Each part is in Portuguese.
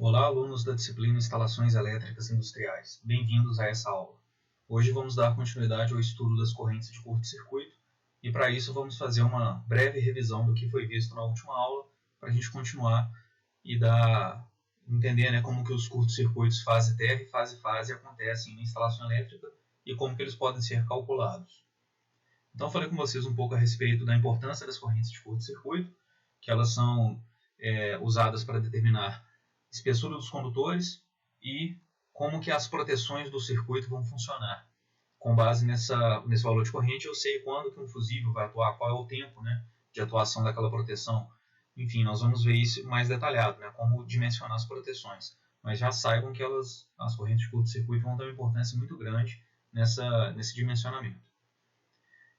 Olá, alunos da disciplina Instalações Elétricas Industriais. Bem-vindos a essa aula. Hoje vamos dar continuidade ao estudo das correntes de curto-circuito e para isso vamos fazer uma breve revisão do que foi visto na última aula para a gente continuar e entender como que os curtos-circuitos fase-terra e fase-fase acontecem na instalação elétrica e como que eles podem ser calculados. Então falei com vocês um pouco a respeito da importância das correntes de curto-circuito, que elas são usadas para determinar espessura dos condutores e como que as proteções do circuito vão funcionar. Com base nesse valor de corrente, eu sei quando que um fusível vai atuar, qual é o tempo de atuação daquela proteção. Enfim, nós vamos ver isso mais detalhado, como dimensionar as proteções. Mas já saibam que as correntes de curto-circuito vão ter uma importância muito grande nesse dimensionamento.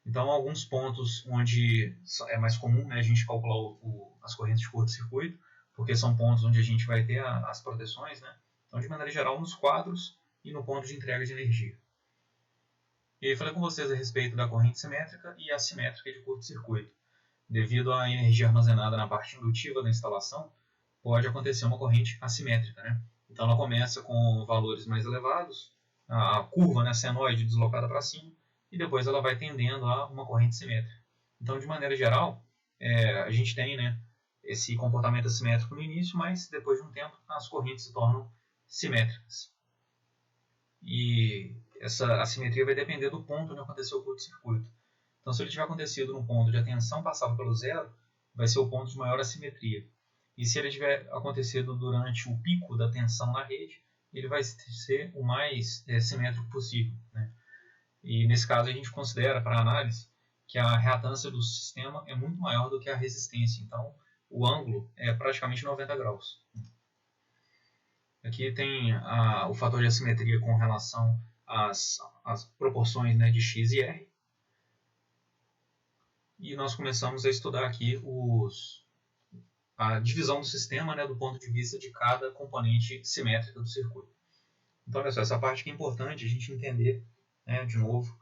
Então, alguns pontos onde é mais comum a gente calcular as correntes de curto-circuito, porque são pontos onde a gente vai ter as proteções, Então, de maneira geral, nos quadros e no ponto de entrega de energia. E aí falei com vocês a respeito da corrente simétrica e assimétrica de curto-circuito. Devido à energia armazenada na parte indutiva da instalação, pode acontecer uma corrente assimétrica, Então, ela começa com valores mais elevados, a curva senoide deslocada para cima, e depois ela vai tendendo a uma corrente simétrica. Então, de maneira geral, a gente tem esse comportamento assimétrico no início, mas depois de um tempo as correntes se tornam simétricas. E essa assimetria vai depender do ponto onde aconteceu o curto-circuito. Então, se ele tiver acontecido num ponto de a tensão passava pelo zero, vai ser o ponto de maior assimetria. E se ele tiver acontecido durante o pico da tensão na rede, ele vai ser o mais simétrico possível, E nesse caso a gente considera, para análise, que a reatância do sistema é muito maior do que a resistência. Então, o ângulo é praticamente 90 graus. Aqui tem o fator de assimetria com relação às proporções de x e r. E nós começamos a estudar aqui a divisão do sistema do ponto de vista de cada componente simétrica do circuito. Então, olha só, essa parte que é importante a gente entender, de novo,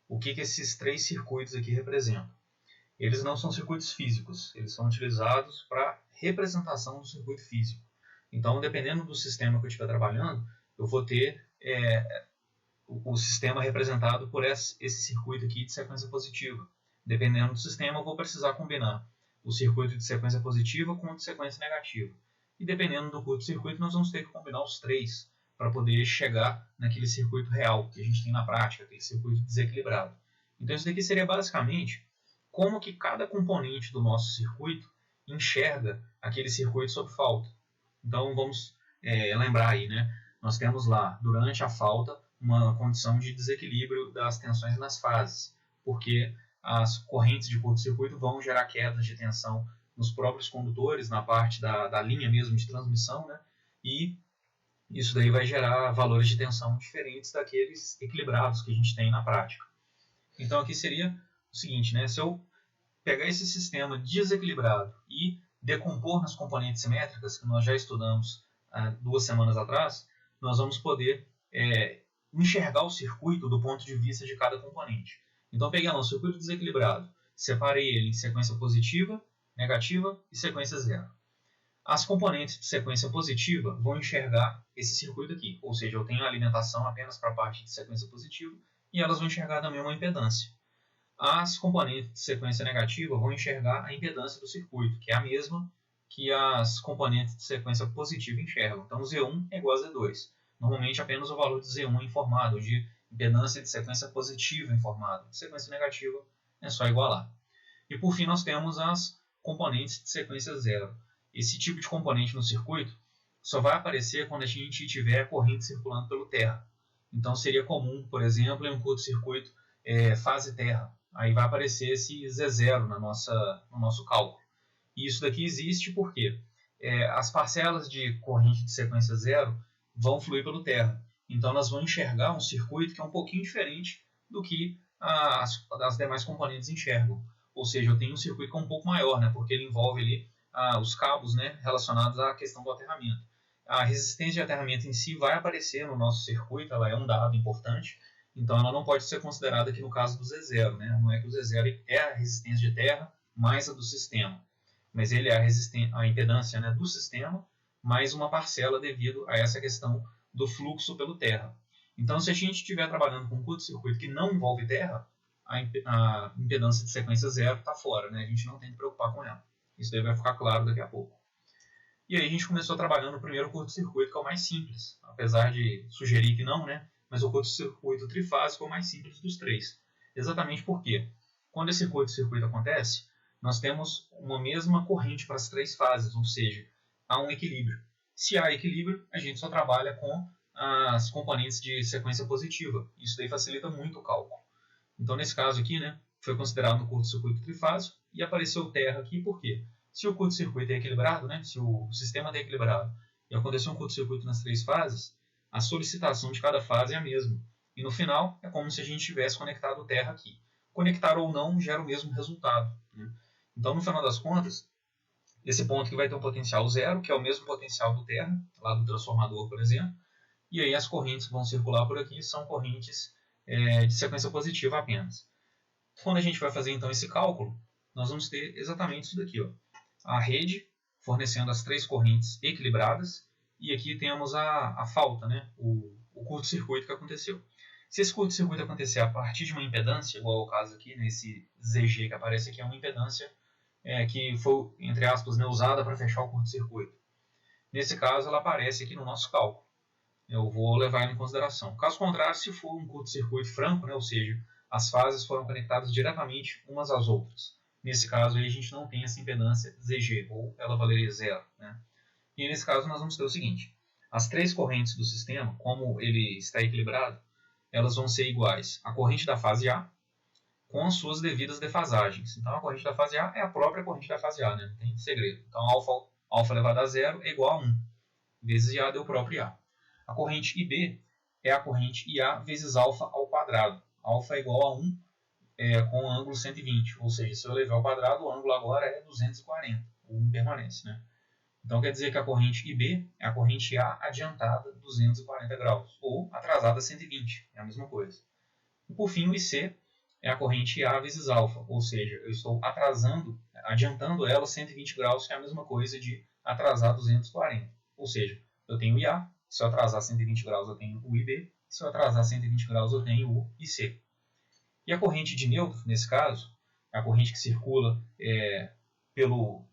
o que esses três circuitos aqui representam. Eles não são circuitos físicos, eles são utilizados para representação do circuito físico. Então, dependendo do sistema que eu estiver trabalhando, eu vou ter o sistema representado por esse circuito aqui de sequência positiva. Dependendo do sistema, eu vou precisar combinar o circuito de sequência positiva com o de sequência negativa. E dependendo do curto-circuito, nós vamos ter que combinar os três para poder chegar naquele circuito real que a gente tem na prática, aquele circuito desequilibrado. Então, isso daqui seria basicamente como que cada componente do nosso circuito enxerga aquele circuito sob falta. Então, vamos lembrar aí, nós temos lá, durante a falta, uma condição de desequilíbrio das tensões nas fases, porque as correntes de curto-circuito vão gerar quedas de tensão nos próprios condutores, na parte da linha mesmo de transmissão, e isso daí vai gerar valores de tensão diferentes daqueles equilibrados que a gente tem na prática. Então, aqui seria o seguinte, se eu pegar esse sistema desequilibrado e decompor nas componentes simétricas, que nós já estudamos 2 semanas atrás, nós vamos poder enxergar o circuito do ponto de vista de cada componente. Então, peguei lá um circuito desequilibrado, separei ele em sequência positiva, negativa e sequência zero. As componentes de sequência positiva vão enxergar esse circuito aqui, ou seja, eu tenho a alimentação apenas para a parte de sequência positiva e elas vão enxergar também uma impedância. As componentes de sequência negativa vão enxergar a impedância do circuito, que é a mesma que as componentes de sequência positiva enxergam. Então, Z1 é igual a Z2. Normalmente, apenas o valor de Z1 é informado, de impedância de sequência positiva informado. De sequência negativa é só igualar. E, por fim, nós temos as componentes de sequência zero. Esse tipo de componente no circuito só vai aparecer quando a gente tiver corrente circulando pelo terra. Então, seria comum, por exemplo, em um curto-circuito fase terra. Aí vai aparecer esse Z0 no nosso cálculo. E isso daqui existe porque as parcelas de corrente de sequência zero vão fluir pelo terra. Então, elas vão enxergar um circuito que é um pouquinho diferente do que as demais componentes enxergam. Ou seja, eu tenho um circuito que é um pouco maior, porque ele envolve ali os cabos relacionados à questão do aterramento. A resistência de aterramento em si vai aparecer no nosso circuito, ela é um dado importante, então ela não pode ser considerada aqui no caso do Z0. Não é que o Z0 é a resistência de terra mais a do sistema, mas ele é a impedância do sistema mais uma parcela devido a essa questão do fluxo pelo terra. Então, se a gente estiver trabalhando com um curto-circuito que não envolve terra, a impedância de sequência zero está fora, né? A gente não tem que preocupar com ela. Isso daí vai ficar claro daqui a pouco. E aí a gente começou trabalhando no primeiro curto-circuito, que é o mais simples, apesar de sugerir que não, né? Mas o curto-circuito trifásico é o mais simples dos três. Exatamente porque, quando esse curto-circuito acontece, nós temos uma mesma corrente para as três fases, ou seja, há um equilíbrio. Se há equilíbrio, a gente só trabalha com as componentes de sequência positiva. Isso daí facilita muito o cálculo. Então, nesse caso aqui, né, foi considerado um curto-circuito trifásico e apareceu terra aqui por quê? Se o curto-circuito é equilibrado, né, se o sistema está equilibrado e aconteceu um curto-circuito nas três fases, a solicitação de cada fase é a mesma. E no final, é como se a gente tivesse conectado terra aqui. Conectar ou não gera o mesmo resultado, né? Então, no final das contas, esse ponto aqui vai ter um potencial zero, que é o mesmo potencial do terra, lá do transformador, por exemplo. E aí as correntes que vão circular por aqui são correntes de sequência positiva apenas. Quando a gente vai fazer então esse cálculo, nós vamos ter exatamente isso daqui, ó. A rede fornecendo as três correntes equilibradas, e aqui temos a falta, né? o curto-circuito que aconteceu. Se esse curto-circuito acontecer a partir de uma impedância, igual ao caso aqui, nesse ZG que aparece aqui, é uma impedância que foi, entre aspas, né, usada para fechar o curto-circuito. Nesse caso, ela aparece aqui no nosso cálculo. Eu vou levar ela em consideração. Caso contrário, se for um curto-circuito franco, né, ou seja, as fases foram conectadas diretamente umas às outras. Nesse caso, aí, a gente não tem essa impedância ZG, ou ela valeria zero, né? E nesse caso, nós vamos ter o seguinte. As três correntes do sistema, como ele está equilibrado, elas vão ser iguais à corrente da fase A, com as suas devidas defasagens. Então, a corrente da fase A é a própria corrente da fase A, né? Não tem segredo. Então, alfa elevado a zero é igual a 1, vezes IA deu o próprio IA. A corrente IB é a corrente IA vezes alfa ao quadrado. Alfa é igual a 1 com o ângulo 120, ou seja, se eu levar ao quadrado, o ângulo agora é 240, o 1 permanece, né? Então quer dizer que a corrente IB é a corrente A adiantada 240 graus, ou atrasada 120, é a mesma coisa. E por fim, o IC é a corrente A vezes alfa, ou seja, eu estou adiantando ela 120 graus, que é a mesma coisa de atrasar 240. Ou seja, eu tenho IA, se eu atrasar 120 graus eu tenho o IB, se eu atrasar 120 graus eu tenho o IC. E a corrente de Newton, nesse caso, é a corrente que circula pelo...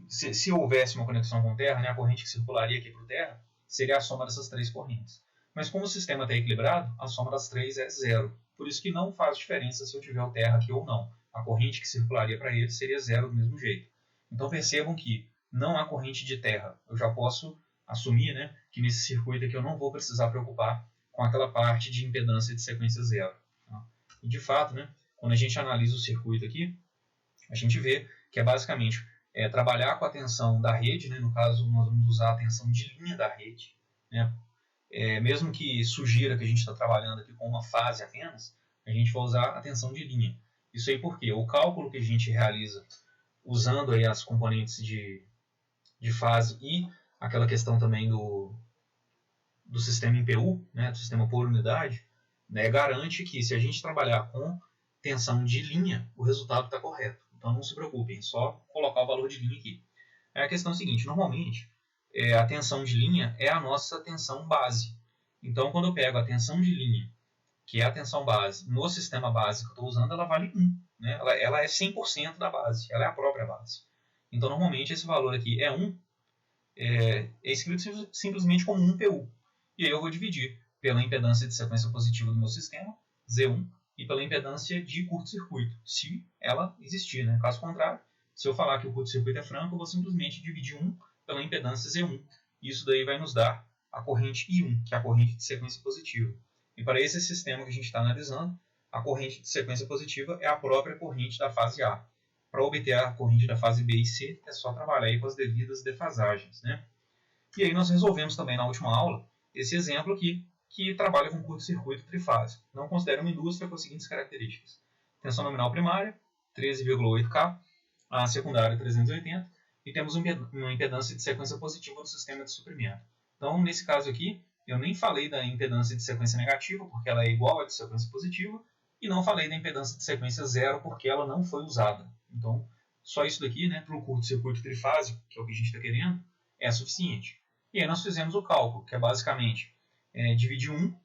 Se houvesse uma conexão com Terra, né, a corrente que circularia aqui por Terra seria a soma dessas três correntes. Mas como o sistema está equilibrado, a soma das três é zero. Por isso que não faz diferença se eu tiver o terra aqui ou não. A corrente que circularia para ele seria zero do mesmo jeito. Então percebam que não há corrente de terra. Eu já posso assumir, né, que nesse circuito aqui eu não vou precisar preocupar com aquela parte de impedância de sequência zero. Tá? E de fato, né, quando a gente analisa o circuito aqui, a gente vê que é basicamente trabalhar com a tensão da rede, né, no caso nós vamos usar a tensão de linha da rede, né, mesmo que sugira que a gente está trabalhando aqui com uma fase apenas, a gente vai usar a tensão de linha. Isso aí porque o cálculo que a gente realiza usando aí as componentes de fase e aquela questão também do sistema IPU, né, do sistema por unidade, né, garante que se a gente trabalhar com tensão de linha, o resultado está correto. Então não se preocupem, é só colocar o valor de linha aqui. A questão é a seguinte, normalmente a tensão de linha é a nossa tensão base. Então, quando eu pego a tensão de linha, que é a tensão base, no sistema base que eu estou usando, ela vale 1. Né? Ela é 100% da base, ela é a própria base. Então, normalmente, esse valor aqui é 1, é escrito simplesmente como 1 PU. E aí eu vou dividir pela impedância de sequência positiva do meu sistema, Z1, e pela impedância de curto-circuito, se ela existir. Né? Caso contrário, se eu falar que o curto-circuito é franco, eu vou simplesmente dividir 1 pela impedância Z1. Isso daí vai nos dar a corrente I1, que é a corrente de sequência positiva. E para esse sistema que a gente está analisando, a corrente de sequência positiva é a própria corrente da fase A. Para obter a corrente da fase B e C, é só trabalhar aí com as devidas defasagens. Né? E aí nós resolvemos também na última aula esse exemplo aqui, que trabalha com curto-circuito trifásico. Não considera uma indústria com as seguintes características. Tensão nominal primária, 13,8 K, a secundária 380, e temos uma impedância de sequência positiva no sistema de suprimento. Então, nesse caso aqui, eu nem falei da impedância de sequência negativa, porque ela é igual à de sequência positiva, e não falei da impedância de sequência zero, porque ela não foi usada. Então, só isso daqui, né, para o curto-circuito trifásico, que é o que a gente está querendo, é suficiente. E aí nós fizemos o cálculo, que é basicamente dividir 1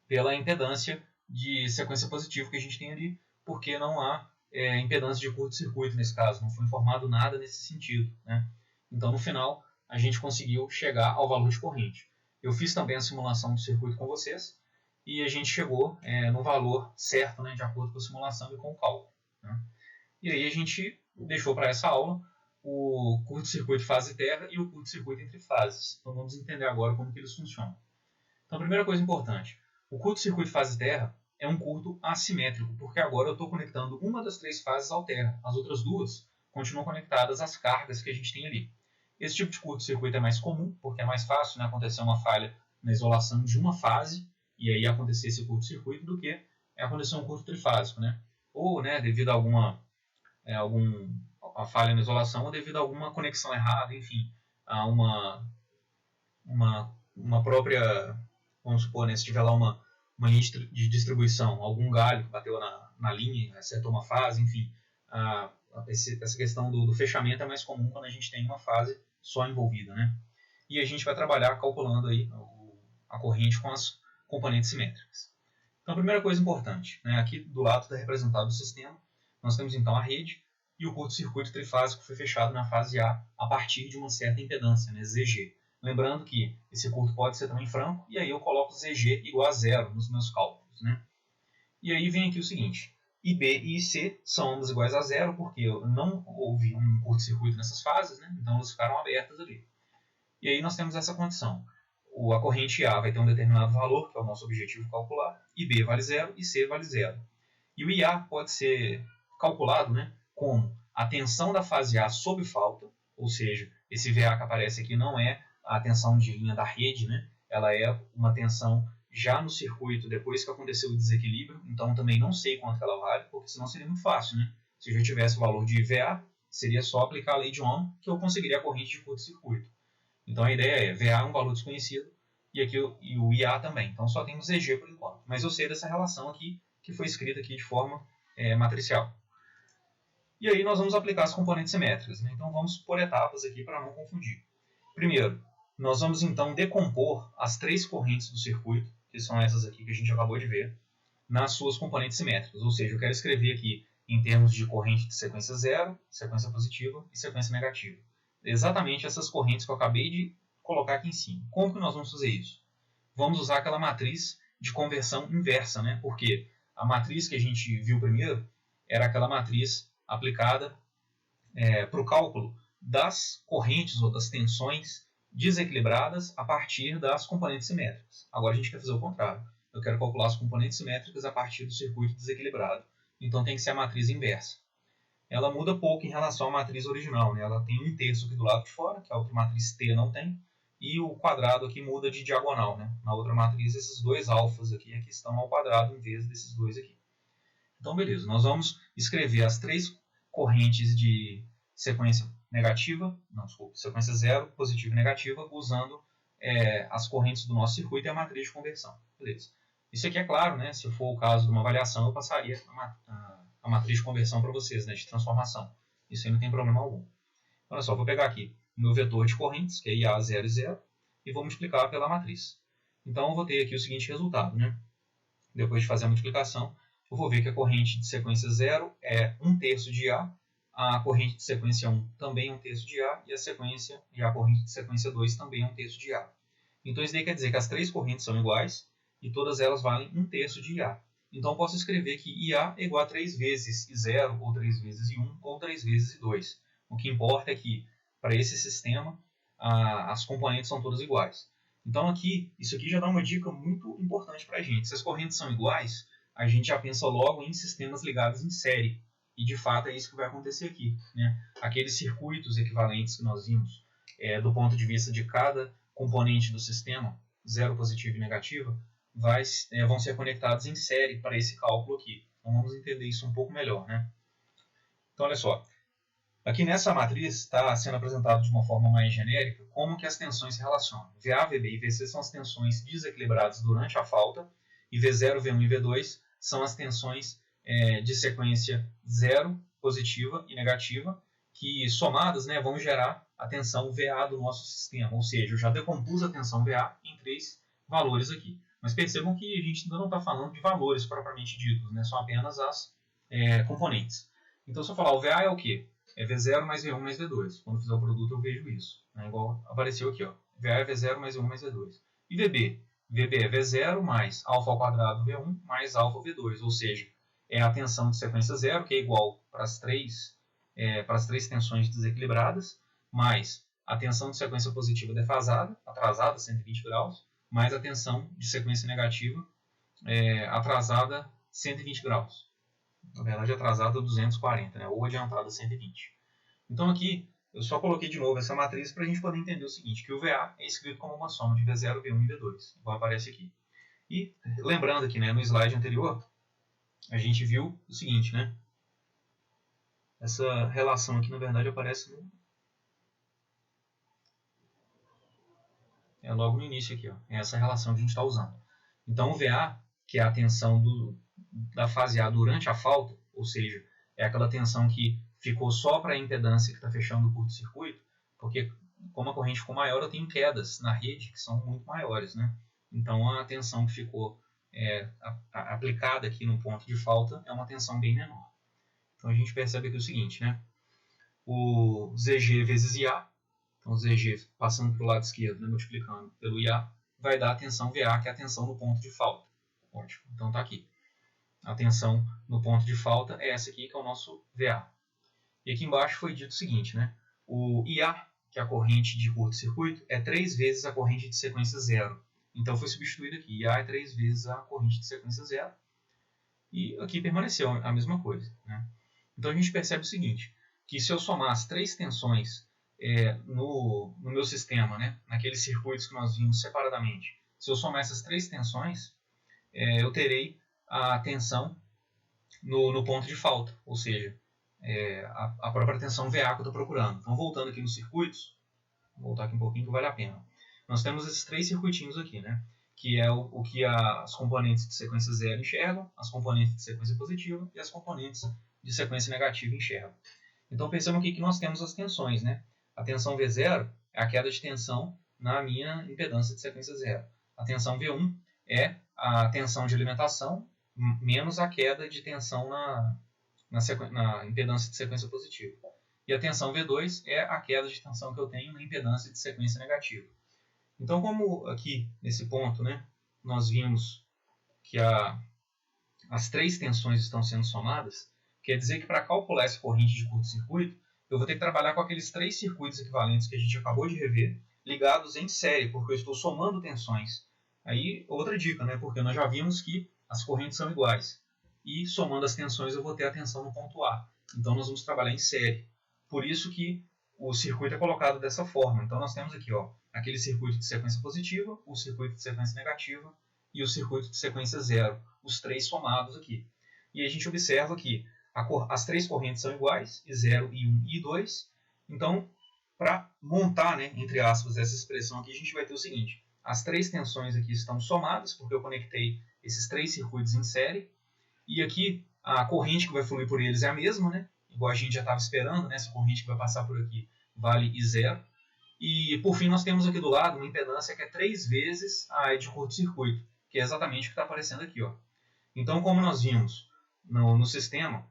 pela impedância de sequência positiva que a gente tem ali, porque não há impedância de curto-circuito nesse caso, não foi informado nada nesse sentido, né? Então, no final, a gente conseguiu chegar ao valor de corrente. Eu fiz também a simulação do circuito com vocês e a gente chegou no valor certo, né, de acordo com a simulação e com o cálculo, né? E aí a gente deixou para essa aula o curto-circuito fase-terra e o curto-circuito entre fases. Então vamos entender agora como que eles funcionam. Então a primeira coisa importante, o curto-circuito fase-terra é um curto assimétrico, porque agora eu estou conectando uma das 3 fases ao terra. As outras 2 continuam conectadas às cargas que a gente tem ali. Esse tipo de curto-circuito é mais comum, porque é mais fácil, né, acontecer uma falha na isolação de uma fase e aí acontecer esse curto-circuito do que acontecer um curto trifásico, né? Ou, né, devido a alguma falha na isolação ou devido a alguma conexão errada, enfim, a uma própria, vamos supor, né, se tiver lá uma linha de distribuição, algum galho que bateu na linha, acertou uma fase, enfim, essa questão do fechamento é mais comum quando a gente tem uma fase só envolvida, né? E a gente vai trabalhar calculando aí a corrente com as componentes simétricas. Então, a primeira coisa importante, né, aqui do lado está representado o sistema, nós temos então a rede e o curto-circuito trifásico foi fechado na fase A partir de uma certa impedância, né, ZG. Lembrando que esse curto pode ser também franco, e aí eu coloco ZG igual a 0 nos meus cálculos, né? E aí vem aqui o seguinte, IB e IC são ambas iguais a 0, porque não houve um curto-circuito nessas fases, né? Então elas ficaram abertas ali. E aí nós temos essa condição. A corrente A vai ter um determinado valor, que é o nosso objetivo calcular, IB vale 0 e C vale 0. E o IA pode ser calculado, né, como a tensão da fase A sob falta, ou seja, esse VA que aparece aqui não é a tensão de linha da rede, né? Ela é uma tensão já no circuito depois que aconteceu o desequilíbrio, então também não sei quanto ela vale, porque senão seria muito fácil, né? Se eu já tivesse o valor de VA, seria só aplicar a lei de Ohm que eu conseguiria a corrente de curto-circuito. Então a ideia é, VA é um valor desconhecido e aqui o IA também, então só temos EG por enquanto. Mas eu sei dessa relação aqui, que foi escrita aqui de forma matricial. E aí nós vamos aplicar as componentes simétricas, né? Então vamos por etapas aqui para não confundir. Primeiro, nós vamos então decompor as 3 correntes do circuito, que são essas aqui que a gente acabou de ver, nas suas componentes simétricas. Ou seja, eu quero escrever aqui em termos de corrente de sequência 0, sequência positiva e sequência negativa. Exatamente essas correntes que eu acabei de colocar aqui em cima. Como que nós vamos fazer isso? Vamos usar aquela matriz de conversão inversa, né? Porque a matriz que a gente viu primeiro era aquela matriz aplicada para o cálculo das correntes ou das tensões desequilibradas a partir das componentes simétricas. Agora a gente quer fazer o contrário. Eu quero calcular as componentes simétricas a partir do circuito desequilibrado. Então tem que ser a matriz inversa. Ela muda pouco em relação à matriz original, né? Ela tem 1/3 aqui do lado de fora, que é o que a matriz T não tem, e o quadrado aqui muda de diagonal, né? Na outra matriz, esses 2 alfas aqui estão ao quadrado em vez desses 2 aqui. Então, beleza. Nós vamos escrever as 3 correntes de sequência negativa, sequência 0, positiva e negativa, usando as correntes do nosso circuito e a matriz de conversão. Beleza. Isso aqui é claro, né? Se for o caso de uma avaliação, eu passaria a matriz de conversão para vocês, né? De transformação. Isso aí não tem problema algum. Olha só, vou pegar aqui o meu vetor de correntes, que é IA 0 e 0, e vou multiplicar pela matriz. Então, eu vou ter aqui o seguinte resultado, né? Depois de fazer a multiplicação, eu vou ver que a corrente de sequência 0 é 1/3 de IA, a corrente de sequência 1 também é 1/3 de IA, e a corrente de sequência 2 também é 1/3 de IA. Então, isso daí quer dizer que as 3 correntes são iguais e todas elas valem 1/3 de IA. Então, eu posso escrever que IA é igual a 3 vezes I0, ou 3 vezes I1, ou 3 vezes I2. O que importa é que, para esse sistema, as componentes são todas iguais. Então, isso aqui já dá uma dica muito importante para a gente. Se as correntes são iguais, a gente já pensa logo em sistemas ligados em série. E, de fato, é isso que vai acontecer aqui, né? Aqueles circuitos equivalentes que nós vimos, do ponto de vista de cada componente do sistema, 0, positiva e negativa, vão ser conectados em série para esse cálculo aqui. Então, vamos entender isso um pouco melhor, né? Então, olha só. Aqui nessa matriz está sendo apresentado de uma forma mais genérica como que as tensões se relacionam. VA, VB e VC são as tensões desequilibradas durante a falta, e V0, V1 e V2 são as tensões de sequência 0, positiva e negativa, que somadas, né, vão gerar a tensão VA do nosso sistema. Ou seja, eu já decompus a tensão VA em 3 valores aqui. Mas percebam que a gente ainda não está falando de valores propriamente ditos, né? São apenas as componentes. Então, se eu falar o VA é o quê? É V0 mais V1 mais V2. Quando eu fizer o produto, eu vejo isso. Né? Igual apareceu aqui. Ó. VA é V0 mais V1 mais V2. E VB? VB é V0 mais alfa ao quadrado V1 mais alfa V2. Ou seja, é a tensão de sequência zero, que é igual para as três tensões desequilibradas, mais a tensão de sequência positiva defasada, atrasada, 120 graus, mais a tensão de sequência negativa, atrasada, 120 graus. Na verdade, atrasada 240, né? Ou adiantada 120. Então aqui, eu só coloquei de novo essa matriz para a gente poder entender o seguinte, que o VA é escrito como uma soma de V0, V1 e V2, igual aparece aqui. E lembrando aqui, né, no slide anterior, a gente viu o seguinte, né? Essa relação aqui, na verdade, aparece logo no início aqui, ó. É essa relação que a gente está usando. Então, o VA, que é a tensão da fase A durante a falta, ou seja, é aquela tensão que ficou só para a impedância que está fechando o curto-circuito, porque como a corrente ficou maior, eu tenho quedas na rede que são muito maiores, né? Então, a tensão que ficou aplicada aqui no ponto de falta é uma tensão bem menor. Então, a gente percebe aqui o seguinte, né? O ZG vezes IA, então o ZG passando para o lado esquerdo, né, multiplicando pelo IA, vai dar a tensão VA, que é a tensão no ponto de falta. Ótimo, então está aqui. A tensão no ponto de falta é essa aqui, que é o nosso VA. E aqui embaixo foi dito o seguinte, né? O IA, que é a corrente de curto-circuito, é 3 vezes a corrente de sequência zero. Então foi substituído aqui. IA é 3 vezes a corrente de sequência zero. E aqui permaneceu a mesma coisa, né? Então a gente percebe o seguinte, que se eu somar as 3 tensões no meu sistema, né, naqueles circuitos que nós vimos separadamente, se eu somar essas 3 tensões, eu terei a tensão no ponto de falta, ou seja, a própria tensão VA que eu estou procurando. Então voltando aqui nos circuitos, vou voltar aqui um pouquinho que vale a pena. Nós temos esses 3 circuitinhos aqui, né, que é o que as componentes de sequência zero enxergam, as componentes de sequência positiva e as componentes de sequência negativa enxergam. Então percebam aqui que nós temos as tensões, né? A tensão V0 é a queda de tensão na minha impedância de sequência zero. A tensão V1 é a tensão de alimentação menos a queda de tensão na impedância de sequência positiva. E a tensão V2 é a queda de tensão que eu tenho na impedância de sequência negativa. Então, como aqui nesse ponto, né, nós vimos que as 3 tensões estão sendo somadas, quer dizer que para calcular essa corrente de curto-circuito, eu vou ter que trabalhar com aqueles 3 circuitos equivalentes que a gente acabou de rever, ligados em série, porque eu estou somando tensões. Aí, outra dica, né, porque nós já vimos que as correntes são iguais. E somando as tensões, eu vou ter a tensão no ponto A. Então, nós vamos trabalhar em série. Por isso que o circuito é colocado dessa forma. Então, nós temos aqui, ó, aquele circuito de sequência positiva, o circuito de sequência negativa e o circuito de sequência zero. Os 3 somados aqui. E a gente observa que as 3 correntes são iguais, I0, I1 e I2. Então, para montar, né, entre aspas, essa expressão aqui, a gente vai ter o seguinte. As 3 tensões aqui estão somadas, porque eu conectei esses 3 circuitos em série. E aqui, a corrente que vai fluir por eles é a mesma, né? Igual a gente já estava esperando, né? Essa corrente que vai passar por aqui vale I0. E, por fim, nós temos aqui do lado uma impedância que é 3 vezes a de curto-circuito, que é exatamente o que está aparecendo aqui, ó. Então, como nós vimos no sistema,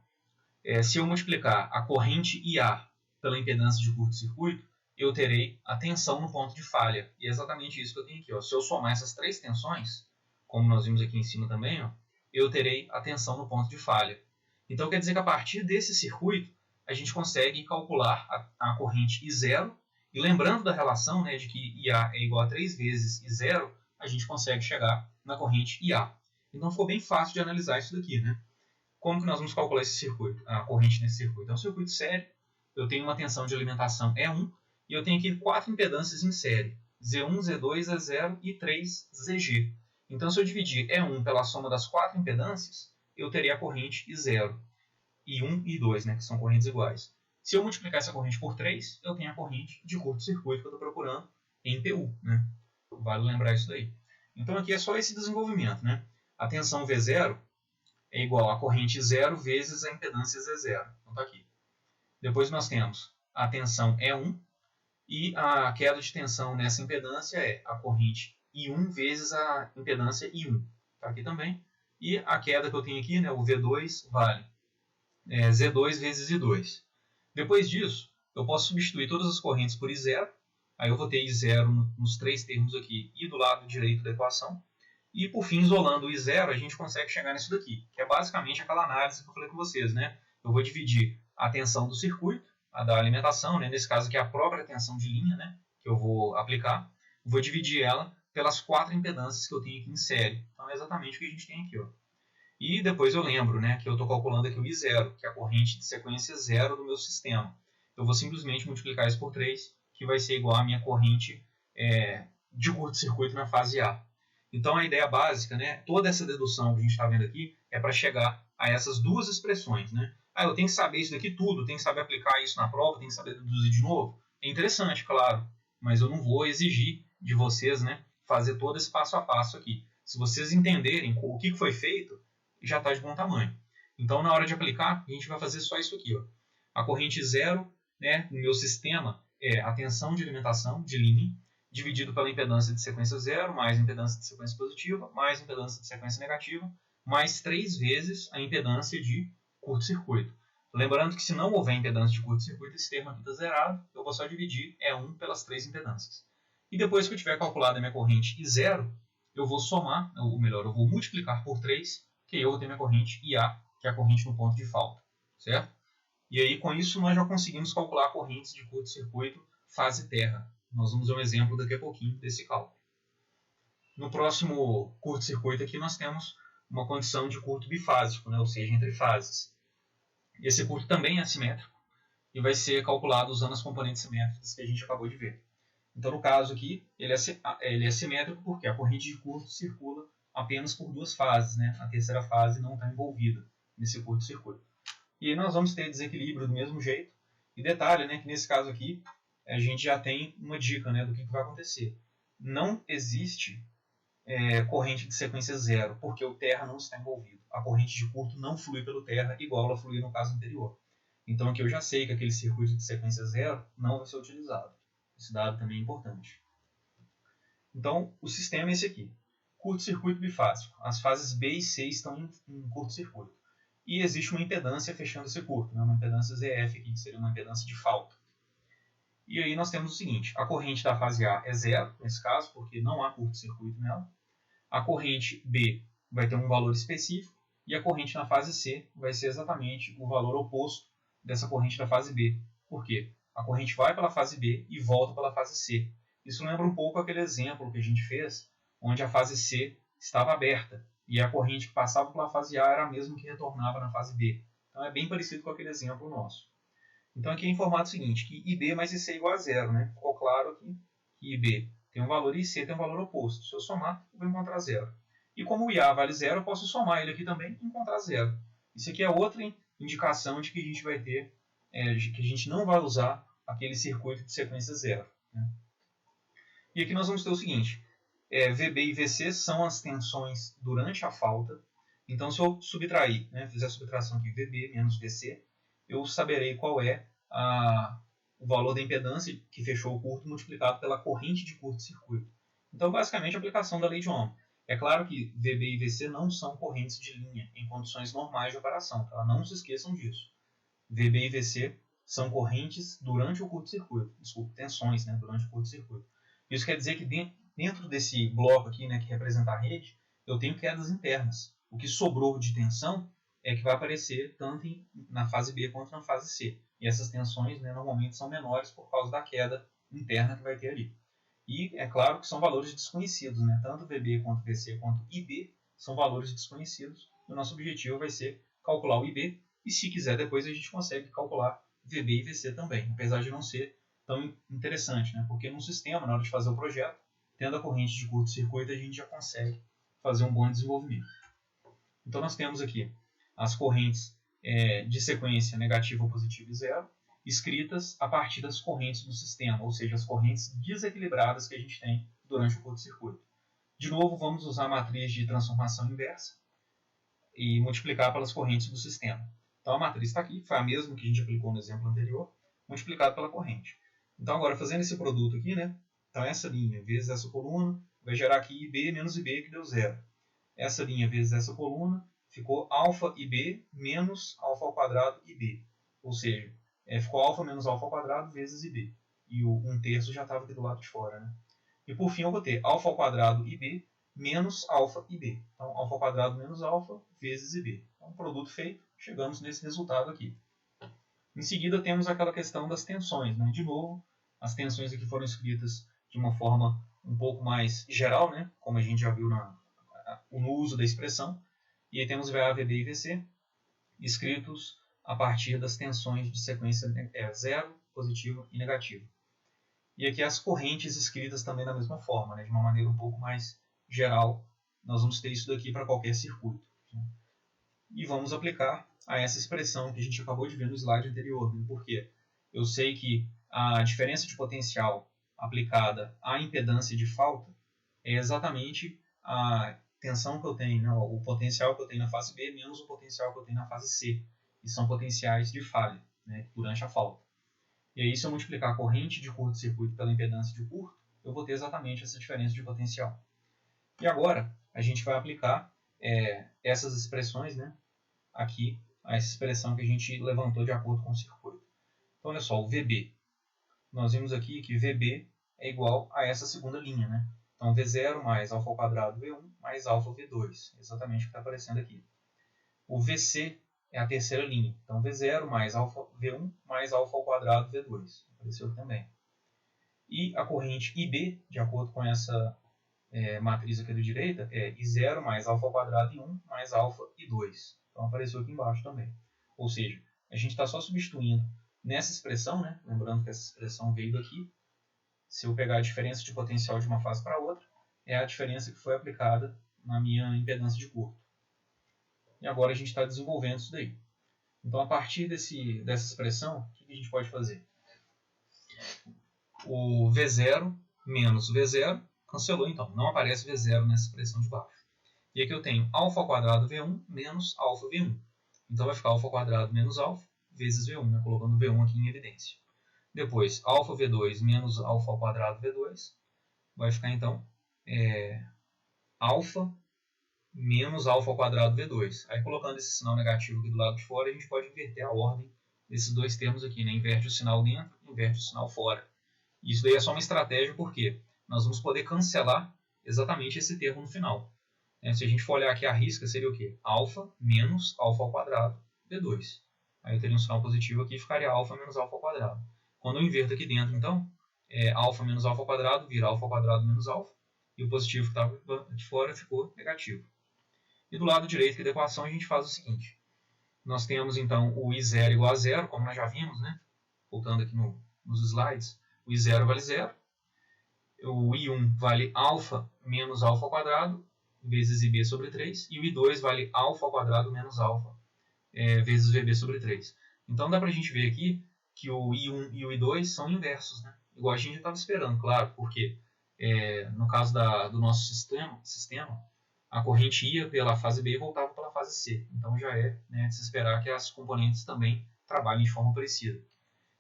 se eu multiplicar a corrente IA pela impedância de curto-circuito, eu terei a tensão no ponto de falha. E é exatamente isso que eu tenho aqui, ó. Se eu somar essas 3 tensões, como nós vimos aqui em cima também, ó, eu terei a tensão no ponto de falha. Então quer dizer que a partir desse circuito, a gente consegue calcular a corrente I0. E lembrando da relação, né, de que IA é igual a 3 vezes I0, a gente consegue chegar na corrente IA. Então ficou bem fácil de analisar isso daqui, né? Como que nós vamos calcular esse circuito, a corrente nesse circuito? É um circuito sério, eu tenho uma tensão de alimentação E1 e eu tenho aqui 4 impedâncias em série, Z1, Z2, Z0 e 3 ZG. Então, se eu dividir E1 pela soma das 4 impedâncias, eu teria a corrente I0, I1 e I2, né, que são correntes iguais. Se eu multiplicar essa corrente por 3, eu tenho a corrente de curto-circuito que eu estou procurando em PU, né? Vale lembrar isso daí. Então, aqui é só esse desenvolvimento, né? A tensão V0 é igual a corrente 0 vezes a impedância Z0. Então está aqui. Depois nós temos a tensão é 1 e a queda de tensão nessa impedância é a corrente I1 vezes a impedância I1. Está aqui também. E a queda que eu tenho aqui, né, o V2, vale Z2 vezes I2. Depois disso, eu posso substituir todas as correntes por I0. Aí eu vou ter I0 nos três termos aqui e do lado direito da equação. E por fim, isolando o I0, a gente consegue chegar nisso daqui, que é basicamente aquela análise que eu falei com vocês, né? Eu vou dividir a tensão do circuito, a da alimentação, né? Nesse caso aqui a própria tensão de linha, né? Que eu vou aplicar. Vou dividir ela pelas 4 impedâncias que eu tenho aqui em série. Então é exatamente o que a gente tem aqui, ó. E depois eu lembro, né, que eu estou calculando aqui o I0, que é a corrente de sequência 0 do meu sistema. Eu vou simplesmente multiplicar isso por 3, que vai ser igual à minha corrente de curto-circuito na fase A. Então a ideia básica, né, toda essa dedução que a gente está vendo aqui, é para chegar a essas duas expressões. Né? Eu tenho que saber isso daqui tudo, tenho que saber aplicar isso na prova, tenho que saber deduzir de novo. É interessante, claro, mas eu não vou exigir de vocês, né, fazer todo esse passo a passo aqui. Se vocês entenderem o que foi feito, já está de bom tamanho. Então, na hora de aplicar, a gente vai fazer só isso aqui. Ó. A corrente 0, né, no meu sistema, é a tensão de alimentação de linha, dividido pela impedância de sequência 0, mais impedância de sequência positiva, mais impedância de sequência negativa, mais 3 vezes a impedância de curto-circuito. Lembrando que se não houver impedância de curto-circuito, esse termo aqui está zerado, eu vou só dividir E1 pelas 3 impedâncias. E depois que eu tiver calculado a minha corrente I0, eu vou somar, ou melhor, eu vou multiplicar por 3, que eu vou ter minha corrente IA, que é a corrente no ponto de falta, certo? E aí, com isso, nós já conseguimos calcular correntes de curto-circuito fase terra. Nós vamos ver um exemplo daqui a pouquinho desse cálculo. No próximo curto-circuito aqui, nós temos uma condição de curto bifásico, né? Ou seja, entre fases. Esse curto também é assimétrico e vai ser calculado usando as componentes simétricas que a gente acabou de ver. Então, no caso aqui, ele é simétrico porque a corrente de curto circula apenas por 2 fases, né? A terceira fase não está envolvida nesse curto-circuito. E aí nós vamos ter desequilíbrio do mesmo jeito. E detalhe, né, que nesse caso aqui, a gente já tem uma dica, né, do que vai acontecer. Não existe corrente de sequência 0, porque o terra não está envolvido. A corrente de curto não flui pelo terra igual ela fluía no caso anterior. Então aqui eu já sei que aquele circuito de sequência 0 não vai ser utilizado. Esse dado também é importante. Então, o sistema é esse aqui. Curto-circuito bifásico. As fases B e C estão em curto-circuito. E existe uma impedância fechando esse curto, né? Uma impedância ZF aqui, que seria uma impedância de falta. E aí nós temos o seguinte, a corrente da fase A é 0, nesse caso, porque não há curto-circuito nela. A corrente B vai ter um valor específico, e a corrente na fase C vai ser exatamente o valor oposto dessa corrente da fase B. Por quê? A corrente vai pela fase B e volta pela fase C. Isso lembra um pouco aquele exemplo que a gente fez, onde a fase C estava aberta, e a corrente que passava pela fase A era a mesma que retornava na fase B. Então é bem parecido com aquele exemplo nosso. Então aqui é informado o seguinte, que IB mais IC é igual a 0. Né? Ficou claro aqui que IB tem um valor e IC tem um valor oposto. Se eu somar, eu vou encontrar 0. E como o IA vale 0, eu posso somar ele aqui também e encontrar 0. Isso aqui é outra indicação de que a gente vai ter, de que a gente não vai usar aquele circuito de sequência 0. Né? E aqui nós vamos ter o seguinte, VB e VC são as tensões durante a falta. Então, se eu subtrair, né, fizer a subtração aqui, VB menos VC, eu saberei qual é o valor da impedância que fechou o curto multiplicado pela corrente de curto-circuito. Então, basicamente, a aplicação da lei de Ohm. É claro que VB e VC não são correntes de linha em condições normais de operação. Tá? Não se esqueçam disso. VB e VC são correntes durante o curto-circuito. Desculpa, tensões, né, durante o curto-circuito. Isso quer dizer que dentro desse bloco aqui, né, que representa a rede, eu tenho quedas internas. O que sobrou de tensão é que vai aparecer tanto na fase B quanto na fase C. E essas tensões, né, normalmente são menores por causa da queda interna que vai ter ali. E é claro que são valores desconhecidos. Né? Tanto VB quanto VC quanto IB são valores desconhecidos. E o nosso objetivo vai ser calcular o IB. E se quiser, depois a gente consegue calcular VB e VC também. Apesar de não ser tão interessante. Né? Porque num sistema, na hora de fazer o projeto, tendo a corrente de curto-circuito, a gente já consegue fazer um bom desenvolvimento. Então nós temos aqui as correntes de sequência negativa, positiva e zero, escritas a partir das correntes do sistema, ou seja, as correntes desequilibradas que a gente tem durante o curto-circuito. De novo, vamos usar a matriz de transformação inversa e multiplicar pelas correntes do sistema. Então a matriz está aqui, foi a mesma que a gente aplicou no exemplo anterior. multiplicado pela corrente. Então, agora, fazendo esse produto aqui, né? Então, essa linha vezes essa coluna vai gerar aqui IB menos IB, que deu 0. Essa linha vezes essa coluna ficou alfa IB menos alfa ao quadrado IB. Ou seja, ficou alfa menos alfa ao quadrado vezes IB. E o 1/3 já estava aqui do lado de fora, né? E por fim eu vou ter alfa ao quadrado IB menos alfa IB. Então, alfa ao quadrado menos alfa vezes IB. Então, produto feito, chegamos nesse resultado aqui. Em seguida, temos aquela questão das tensões, né? De novo, as tensões aqui foram escritas de uma forma um pouco mais geral, né? Como a gente já viu no uso da expressão. E aí temos VA, VB e VC escritos a partir das tensões de sequência 0, positivo e negativo. E aqui as correntes escritas também da mesma forma, né? De uma maneira um pouco mais geral. Nós vamos ter isso daqui para qualquer circuito. Né? E vamos aplicar a essa expressão que a gente acabou de ver no slide anterior. Né? Porque eu sei que a diferença de potencial aplicada à impedância de falta é exatamente a tensão que eu tenho, né? O potencial que eu tenho na fase B menos o potencial que eu tenho na fase C. E são potenciais de falha, né? Durante a falta. E aí, se eu multiplicar a corrente de curto-circuito pela impedância de curto, eu vou ter exatamente essa diferença de potencial. E agora, a gente vai aplicar essas expressões, né, aqui, a essa expressão que a gente levantou de acordo com o circuito. Então, olha só, o VB. Nós vimos aqui que VB é igual a essa segunda linha, né? Então, V0 mais alfa ao quadrado V1 mais alfa V2. Exatamente o que está aparecendo aqui. O VC é a terceira linha. Então, V0 mais alfa V1 mais alfa ao quadrado V2. Apareceu aqui também. E a corrente IB, de acordo com essa matriz aqui da direita, é I0 mais alfa ao quadrado I1 mais alfa I2. Então, apareceu aqui embaixo também. Ou seja, a gente está só substituindo nessa expressão, né? Lembrando que essa expressão veio daqui. Se eu pegar a diferença de potencial de uma fase para outra, é a diferença que foi aplicada na minha impedância de curto. E agora a gente está desenvolvendo isso daí. Então, a partir dessa expressão, o que a gente pode fazer? O V0 menos V0 cancelou, então. Não aparece V0 nessa expressão de baixo. E aqui eu tenho alfa ao quadrado V1 menos alfa V1. Então, vai ficar alfa ao quadrado menos alfa vezes V1, né? Colocando V1 aqui em evidência. Depois, alfa V2 menos alfa ao quadrado V2. Vai ficar, então, alfa menos alfa ao quadrado V2. Aí, colocando esse sinal negativo aqui do lado de fora, a gente pode inverter a ordem desses dois termos aqui, né? Inverte o sinal dentro, inverte o sinal fora. Isso daí é só uma estratégia porque nós vamos poder cancelar exatamente esse termo no final. Se a gente for olhar aqui a risca, seria o quê? Alfa menos alfa ao quadrado V2. Aí eu teria um sinal positivo aqui e ficaria alfa menos alfa ao quadrado. Quando eu inverto aqui dentro, então, alfa menos alfa ao quadrado vira alfa ao quadrado menos alfa. E o positivo que estava de fora ficou negativo. E do lado direito da equação a gente faz o seguinte. Nós temos então o I0 igual a 0, como nós já vimos, né? Voltando aqui nos slides. O I0 vale 0. O I1 vale alfa menos alfa ao quadrado vezes IB sobre 3. E o I2 vale alfa ao quadrado menos alfa vezes VB sobre 3. Então dá para a gente ver aqui que o I1 e o I2 são inversos, né? Igual a gente já estava esperando, claro, porque no caso do nosso sistema, a corrente ia pela fase B e voltava pela fase C. Então já de se esperar que as componentes também trabalhem de forma parecida.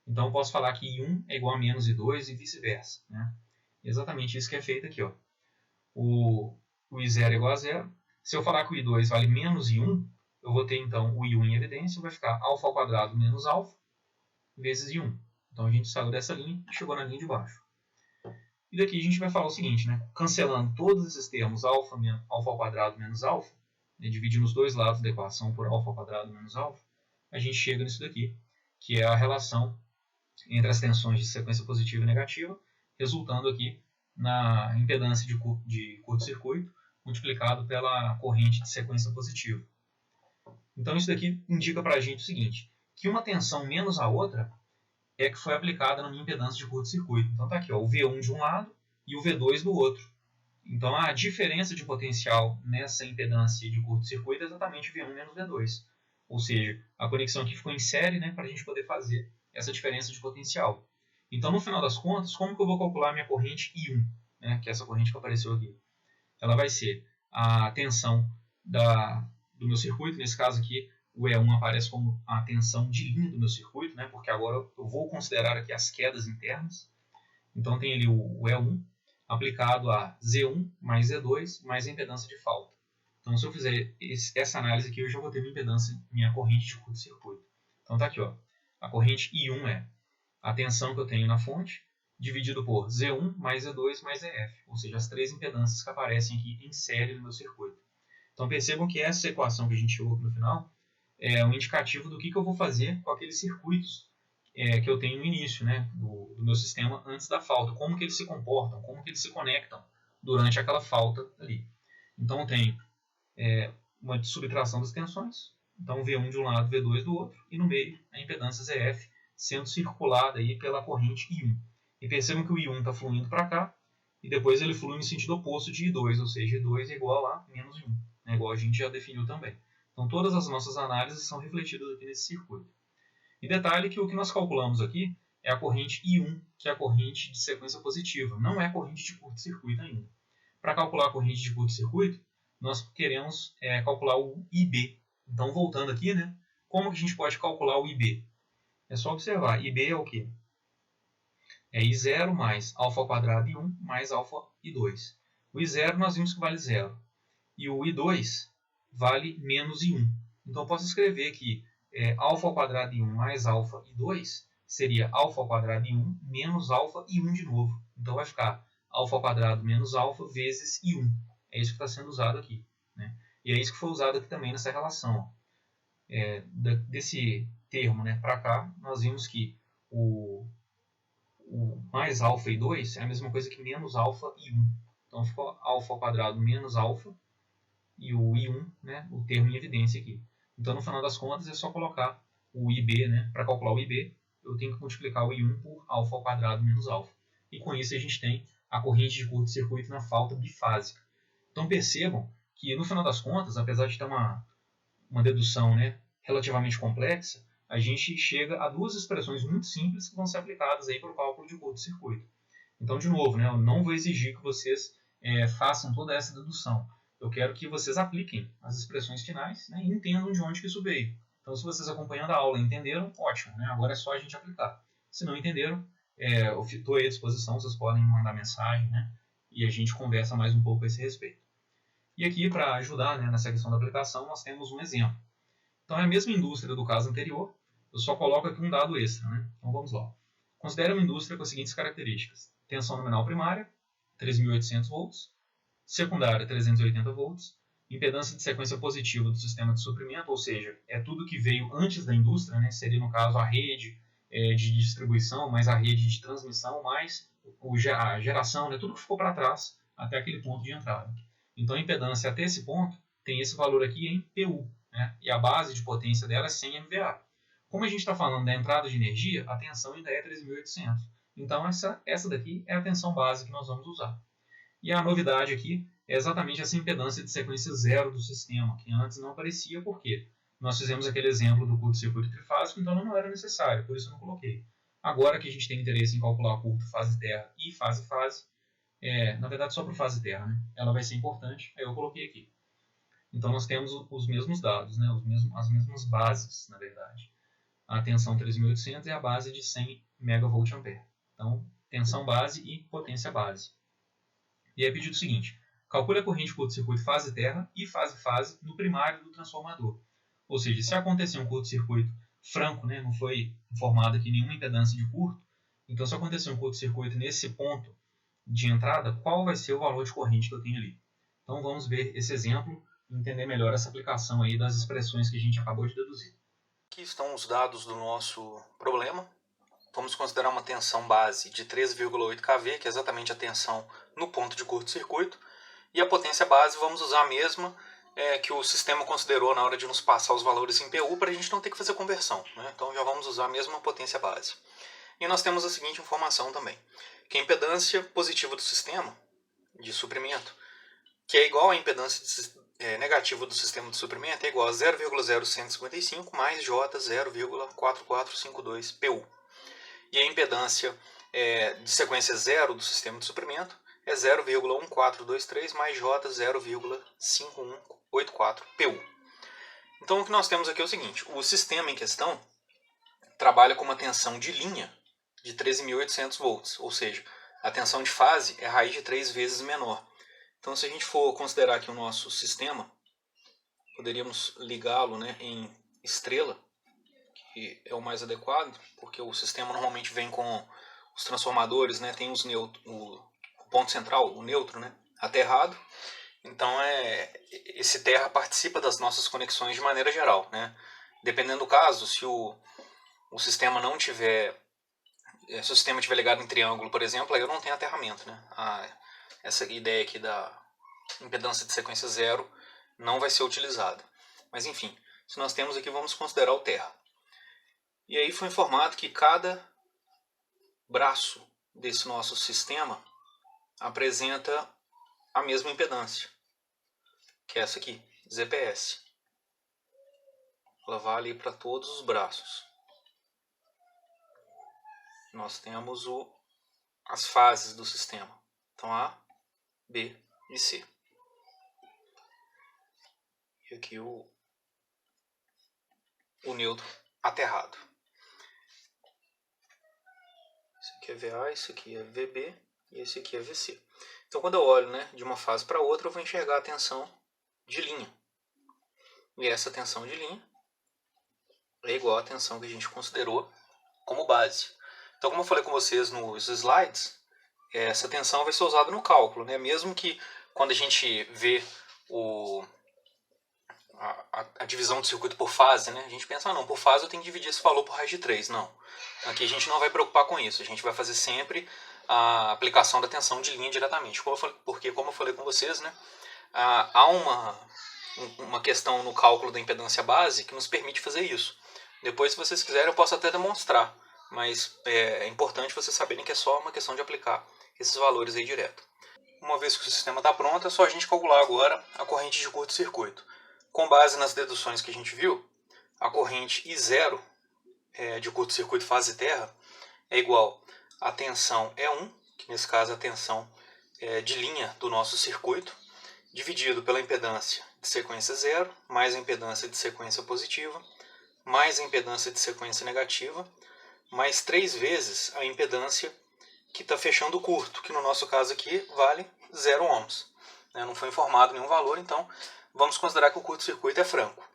Então eu posso falar que I1 é igual a menos I2 e vice-versa. Né? Exatamente isso que é feito aqui. Ó. O I0 é igual a 0. Se eu falar que o I2 vale menos I1, eu vou ter então o I1 em evidência, vai ficar alfa ao quadrado menos alfa vezes I1. Então a gente saiu dessa linha e chegou na linha de baixo. E daqui a gente vai falar o seguinte, né? Cancelando todos esses termos alfa ao quadrado menos alfa, dividindo os dois lados da equação por alfa ao quadrado menos alfa, a gente chega nisso daqui, que é a relação entre as tensões de sequência positiva e negativa, resultando aqui na impedância de curto-circuito multiplicado pela corrente de sequência positiva. Então isso daqui indica para a gente o seguinte, que uma tensão menos a outra é que foi aplicada na minha impedância de curto-circuito. Então está aqui ó, o V1 de um lado e o V2 do outro. Então a diferença de potencial nessa impedância de curto-circuito é exatamente V1 menos V2. Ou seja, a conexão aqui ficou em série, né, para a gente poder fazer essa diferença de potencial. Então no final das contas, como que eu vou calcular a minha corrente I1, né, que é essa corrente que apareceu aqui? Ela vai ser a tensão do meu circuito, nesse caso aqui, o E1 aparece como a tensão de linha do meu circuito, né? Porque agora eu vou considerar aqui as quedas internas. Então tem ali o E1 aplicado a Z1 mais Z2 mais a impedância de falta. Então se eu fizer essa análise aqui, eu já vou ter minha corrente de curto-circuito. Então tá aqui, ó. A corrente I1 é a tensão que eu tenho na fonte, dividido por Z1 mais Z2 mais ZF, ou seja, as três impedâncias que aparecem aqui em série no meu circuito. Então percebam que essa equação que a gente chegou aqui no final é um indicativo do que eu vou fazer com aqueles circuitos que eu tenho no início, né, do meu sistema antes da falta, como que eles se comportam, como que eles se conectam durante aquela falta ali. Então eu tenho uma subtração das tensões, então V1 de um lado, V2 do outro, e no meio a impedância ZF sendo circulada aí pela corrente I1. E percebam que o I1 está fluindo para cá, e depois ele flui no sentido oposto de I2, ou seja, I2 é igual a menos I1, né, igual a gente já definiu também. Então todas as nossas análises são refletidas aqui nesse circuito. E detalhe que o que nós calculamos aqui é a corrente I1, que é a corrente de sequência positiva, não é a corrente de curto-circuito ainda. Para calcular a corrente de curto-circuito, nós queremos calcular o IB. Então, voltando aqui, né, como que a gente pode calcular o IB? É só observar, IB é o quê? É I0 mais alfa ao quadrado I1 mais alfa I2. O I0 nós vimos que vale 0. E o I2 vale menos I1. Então, eu posso escrever que alfa ao quadrado I1 mais alfa I2 seria alfa ao quadrado I1 menos alfa I1 de novo. Então, vai ficar alfa ao quadrado menos alfa vezes I1. É isso que está sendo usado aqui, né? E é isso que foi usado aqui também nessa relação. Desse termo, né, para cá, nós vimos que o mais alfa I2 é a mesma coisa que menos alfa I1. Então, ficou alfa ao quadrado menos alfa e o I1, né, o termo em evidência aqui. Então, no final das contas, é só colocar o IB, né, para calcular o IB, eu tenho que multiplicar o I1 por alfa ao quadrado menos alfa. E com isso a gente tem a corrente de curto-circuito na falta bifásica. Então percebam que, no final das contas, apesar de ter uma dedução, né, relativamente complexa, a gente chega a duas expressões muito simples que vão ser aplicadas para o cálculo de curto-circuito. Então, de novo, né, eu não vou exigir que vocês façam toda essa dedução. Eu quero que vocês apliquem as expressões finais, né, e entendam de onde que isso veio. Então, se vocês acompanhando a aula entenderam, ótimo, né? Agora é só a gente aplicar. Se não entenderam, eu estou à disposição, vocês podem mandar mensagem, né? E a gente conversa mais um pouco a esse respeito. E aqui, para ajudar, né, nessa questão da aplicação, nós temos um exemplo. Então, é a mesma indústria do caso anterior, eu só coloco aqui um dado extra, né? Então, vamos lá. Considere uma indústria com as seguintes características. Tensão nominal primária, 3.800 volts. Secundária, 380 volts. Impedância de sequência positiva do sistema de suprimento, ou seja, é tudo que veio antes da indústria, né? Seria, no caso, a rede de distribuição, mais a rede de transmissão, mais a geração, né? Tudo que ficou para trás até aquele ponto de entrada. Então, a impedância até esse ponto tem esse valor aqui em PU, né? E a base de potência dela é 100 MVA. Como a gente está falando da entrada de energia, a tensão ainda é 3.800. Então, essa daqui é a tensão base que nós vamos usar. E a novidade aqui é exatamente essa impedância de sequência zero do sistema, que antes não aparecia, por quê? Nós fizemos aquele exemplo do curto-circuito trifásico, então não era necessário, por isso eu não coloquei. Agora que a gente tem interesse em calcular curto fase-terra e fase-fase, na verdade só para fase-terra, né? Ela vai ser importante, aí eu coloquei aqui. Então nós temos os mesmos dados, né? As mesmas bases, na verdade. A tensão 3.800 é a base de 100 MVA. Então, tensão base e potência base. E é pedido o seguinte: calcule a corrente curto-circuito fase-terra e fase-fase no primário do transformador. Ou seja, se acontecer um curto-circuito franco, né, não foi informado aqui nenhuma impedância de curto, então se acontecer um curto-circuito nesse ponto de entrada, qual vai ser o valor de corrente que eu tenho ali? Então vamos ver esse exemplo e entender melhor essa aplicação aí das expressões que a gente acabou de deduzir. Aqui estão os dados do nosso problema. Vamos considerar uma tensão base de 3,8 kV, que é exatamente a tensão no ponto de curto-circuito. E a potência base vamos usar a mesma que o sistema considerou na hora de nos passar os valores em PU, para a gente não ter que fazer conversão, né? Então já vamos usar a mesma potência base. E nós temos a seguinte informação também, que a impedância positiva do sistema de suprimento, que é igual à impedância negativa do sistema de suprimento, é igual a 0,0155 mais J 0,4452 PU. E a impedância de sequência zero do sistema de suprimento é 0,1423 mais J 0,5184 PU. Então o que nós temos aqui é o seguinte, o sistema em questão trabalha com uma tensão de linha de 13.800 volts, ou seja, a tensão de fase é raiz de 3 vezes menor. Então se a gente for considerar aqui o nosso sistema, poderíamos ligá-lo, né, em estrela, que é o mais adequado, porque o sistema normalmente vem com os transformadores, né, tem o ponto central, o neutro, né, aterrado. Então esse terra participa das nossas conexões de maneira geral, né? Dependendo do caso, se o sistema não tiver, se o sistema estiver ligado em triângulo, por exemplo, aí eu não tenho aterramento, né? Essa ideia aqui da impedância de sequência zero não vai ser utilizada. Mas enfim, se nós temos aqui, vamos considerar o terra. E aí foi informado que cada braço desse nosso sistema apresenta a mesma impedância, que é essa aqui, ZPS. Ela vale para todos os braços. Nós temos as fases do sistema. Então A, B e C. E aqui o neutro aterrado. Esse aqui é VA, esse aqui é VB e esse aqui é VC. Então quando eu olho, né, de uma fase para outra, eu vou enxergar a tensão de linha. E essa tensão de linha é igual à tensão que a gente considerou como base. Então, como eu falei com vocês nos slides, essa tensão vai ser usada no cálculo, né? Mesmo que quando a gente vê a divisão do circuito por fase, né? A gente pensa, não, por fase eu tenho que dividir esse valor por raiz de 3. Não. Aqui a gente não vai preocupar com isso. A gente vai fazer sempre a aplicação da tensão de linha diretamente. Porque, como eu falei com vocês, né? Há uma questão no cálculo da impedância base que nos permite fazer isso. Depois, se vocês quiserem, eu posso até demonstrar. Mas é importante vocês saberem que é só uma questão de aplicar esses valores aí direto. Uma vez que o sistema está pronto, é só a gente calcular agora a corrente de curto-circuito. Com base nas deduções que a gente viu, a corrente I0 de curto-circuito fase terra é igual à tensão E1, que nesse caso é a tensão de linha do nosso circuito, dividido pela impedância de sequência zero, mais a impedância de sequência positiva, mais a impedância de sequência negativa, mais 3 vezes a impedância que está fechando o curto, que no nosso caso aqui vale 0 ohms. Não foi informado nenhum valor, então vamos considerar que o curto-circuito é franco.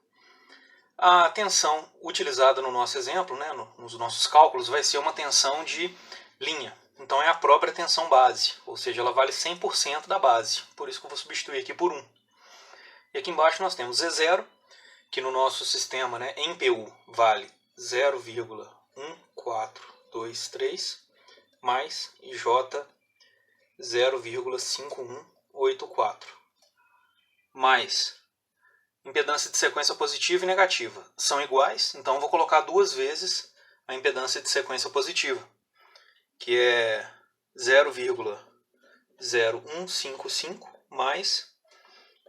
A tensão utilizada no nosso exemplo, né, nos nossos cálculos, vai ser uma tensão de linha. Então é a própria tensão base, ou seja, ela vale 100% da base. Por isso que eu vou substituir aqui por 1. E aqui embaixo nós temos Z0, que no nosso sistema, né, em PU, vale 0,1423, mais IJ 0,5184, mais impedância de sequência positiva e negativa. São iguais, então eu vou colocar 2 vezes a impedância de sequência positiva, que é 0,0155 mais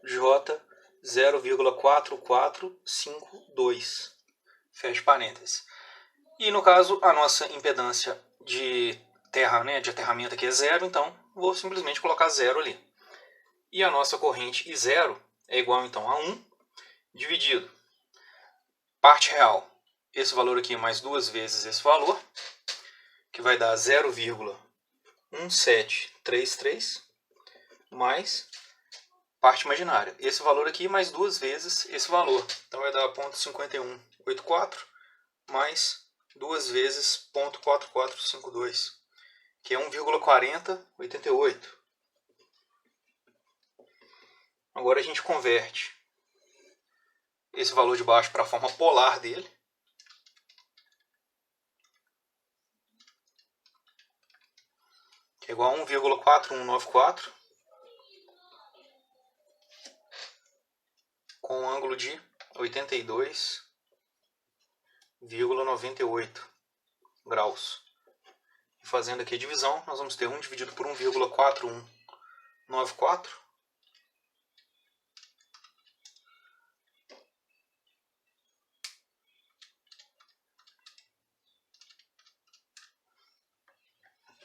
J 0,4452. Fecha parênteses. E no caso, a nossa impedância de terra, né, de aterramento aqui é 0, então vou simplesmente colocar 0 ali. E a nossa corrente I0 é igual então a 1 dividido parte real, esse valor aqui mais 2 vezes esse valor, que vai dar 0,1733, mais parte imaginária. Esse valor aqui mais 2 vezes esse valor. Então vai dar 0,5184 mais 2 vezes 0,4452, que é 1,4088. Agora a gente converte esse valor de baixo para a forma polar dele. Que é igual a 1,4194. Com um ângulo de 82,98 graus. E fazendo aqui a divisão, nós vamos ter 1 dividido por 1,4194.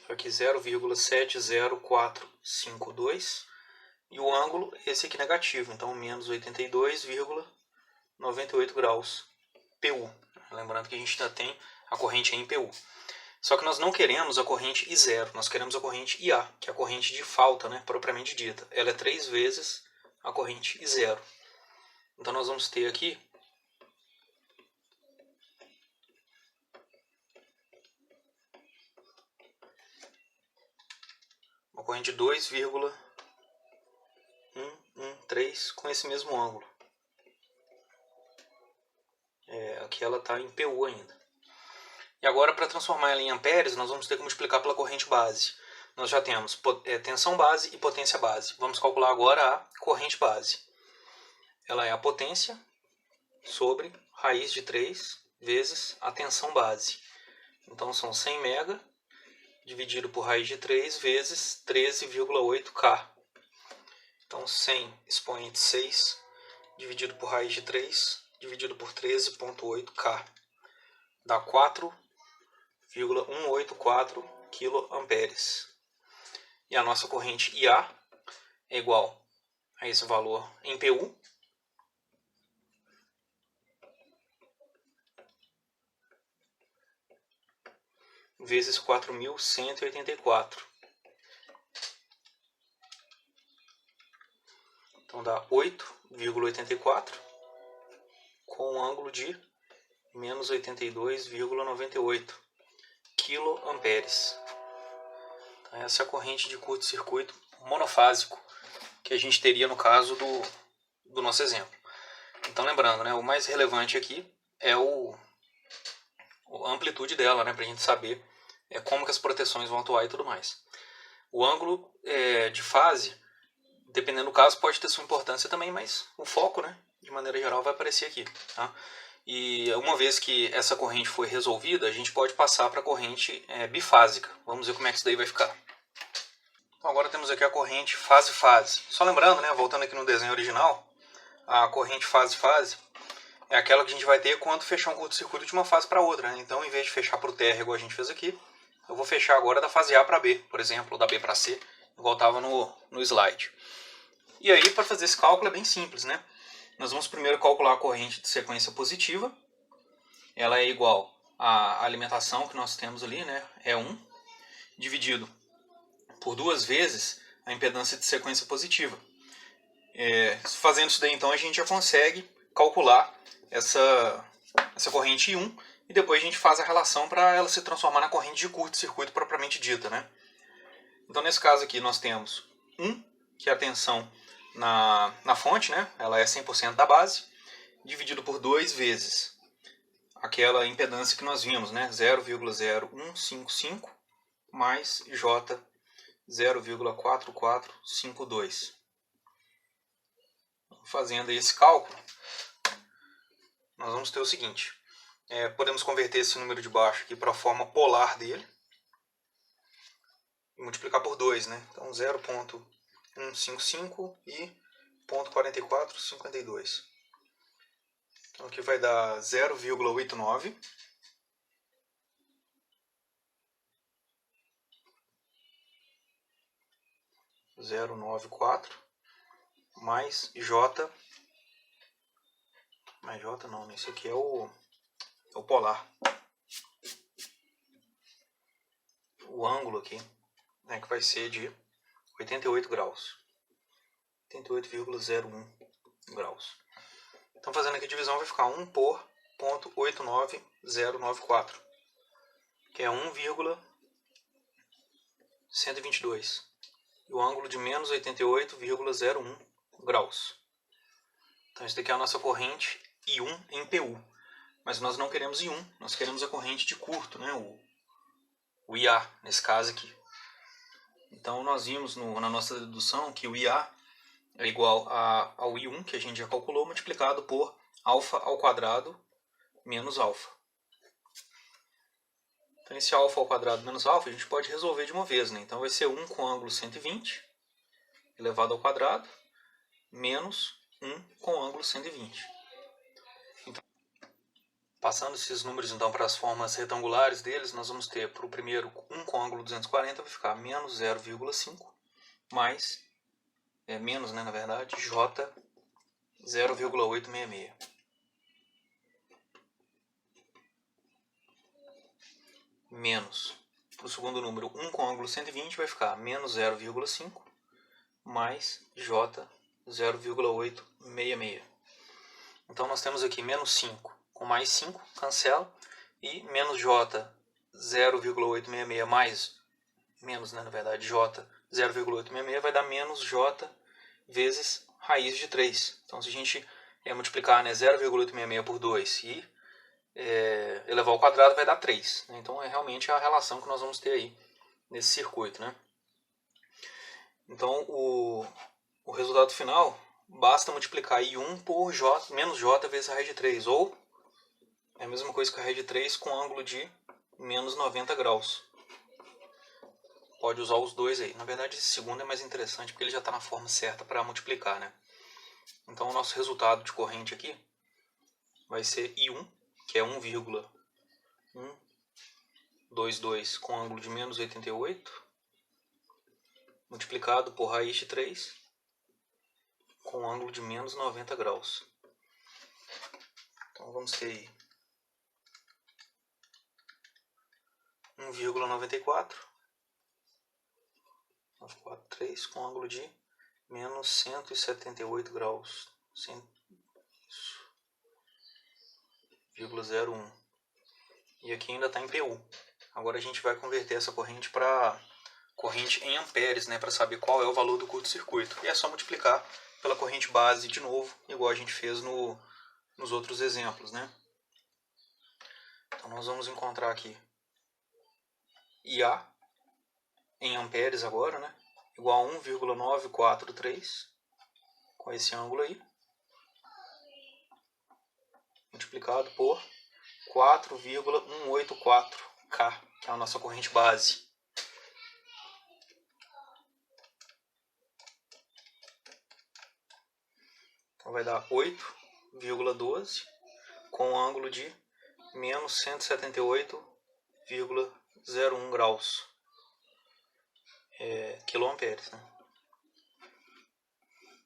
Aqui 0,70452. E o ângulo, esse aqui negativo, então menos 82,98. 98 graus PU. Lembrando que a gente ainda tem a corrente em PU. Só que nós não queremos a corrente I0, nós queremos a corrente IA, que é a corrente de falta, né, propriamente dita. Ela é 3 vezes a corrente I0. Então nós vamos ter aqui uma corrente de 2,113 com esse mesmo ângulo. Aqui ela está em PU ainda. E agora, para transformar ela em amperes, nós vamos ter que multiplicar pela corrente base. Nós já temos tensão base e potência base. Vamos calcular agora a corrente base. Ela é a potência sobre raiz de 3 vezes a tensão base. Então são 100 mega dividido por raiz de 3 vezes 13,8 K. Então 100 expoente 6 dividido por raiz de 3 dividido por 13,8 K. Dá 4,184 kA. E a nossa corrente IA é igual a esse valor em PU, vezes 4.184. Então dá 8,84 com um ângulo de menos 82,98 kA. Então essa é a corrente de curto-circuito monofásico que a gente teria no caso do nosso exemplo. Então lembrando, né, o mais relevante aqui é a amplitude dela, né, para a gente saber como que as proteções vão atuar e tudo mais. O ângulo de fase, dependendo do caso, pode ter sua importância também, mas o foco, né, de maneira geral, vai aparecer aqui. Tá? E uma vez que essa corrente foi resolvida, a gente pode passar para a corrente bifásica. Vamos ver como é que isso daí vai ficar. Então agora temos aqui a corrente fase-fase. Só lembrando, né, voltando aqui no desenho original, a corrente fase-fase é aquela que a gente vai ter quando fechar um curto-circuito de uma fase para outra. Né? Então, em vez de fechar para o TR igual a gente fez aqui, eu vou fechar agora da fase A para B, por exemplo, ou da B para C, igual estava no slide. E aí, para fazer esse cálculo é bem simples, né? Nós vamos primeiro calcular a corrente de sequência positiva. Ela é igual à alimentação que nós temos ali, né? É 1, dividido por 2 vezes a impedância de sequência positiva. Fazendo isso daí, então, a gente já consegue calcular essa corrente I1 e depois a gente faz a relação para ela se transformar na corrente de curto-circuito propriamente dita, né? Então, nesse caso aqui, nós temos 1, que é a tensão na fonte, né? Ela é 100% da base, dividido por 2 vezes aquela impedância que nós vimos, né? 0,0155 mais J 0,4452. Fazendo esse cálculo, nós vamos ter o seguinte. Podemos converter esse número de baixo aqui para a forma polar dele e multiplicar por 2, né? Então 0,155 e 0,4452. Então aqui vai dar 0,89 0,94 mais J. Mas J não, esse aqui é o polar. O ângulo aqui, né, que vai ser de 88 graus. 88,01 graus. Então, fazendo aqui a divisão, vai ficar 1 por 0,89094, que é 1,122. E o ângulo de menos 88,01 graus. Então, isso daqui é a nossa corrente I1 em PU. Mas nós não queremos I1, nós queremos a corrente de curto, né? o IA, nesse caso aqui. Então, nós vimos na nossa dedução que o IA é igual ao I1, que a gente já calculou, multiplicado por alfa ao quadrado menos alfa. Então, esse alfa ao quadrado menos alfa a gente pode resolver de uma vez, né? Então, vai ser 1 com ângulo 120 elevado ao quadrado menos 1 com ângulo 120. Então, passando esses números então para as formas retangulares deles, nós vamos ter para o primeiro 1 com ângulo 240 vai ficar menos 0,5 mais, menos, né, na verdade, J 0,866. menos, para o segundo número, 1 com ângulo 120 vai ficar menos 0,5 mais J 0,866. Então nós temos aqui menos 5 com mais 5, cancela, e menos J 0,866 mais, menos, né, na verdade, J 0,866 vai dar menos J vezes raiz de 3. Então se a gente multiplicar, né, 0,866 por 2 e elevar ao quadrado vai dar 3. Né? Então é realmente a relação que nós vamos ter aí nesse circuito. Né? Então o resultado final, basta multiplicar I1 por J, menos J vezes a raiz de 3, ou é a mesma coisa que a raiz de 3 com ângulo de menos 90 graus. Pode usar os dois aí. Na verdade, esse segundo é mais interessante porque ele já está na forma certa para multiplicar. Né? Então o nosso resultado de corrente aqui vai ser I1, que é 1,122 com ângulo de menos 88, multiplicado por raiz de 3 com ângulo de menos 90 graus. Então vamos ter aí 1,94 943 com ângulo de menos 178 graus. 0,01. E aqui ainda está em PU. Agora a gente vai converter essa corrente para corrente em amperes, né, para saber qual é o valor do curto-circuito. E é só multiplicar pela corrente base de novo, igual a gente fez nos outros exemplos. Né? Então nós vamos encontrar aqui IA em amperes agora, né, igual a 1,943 com esse ângulo aí, multiplicado por 4,184K, que é a nossa corrente base. Então vai dar 8,12 com ângulo de menos 178,01 graus. Quiloamperes. Né?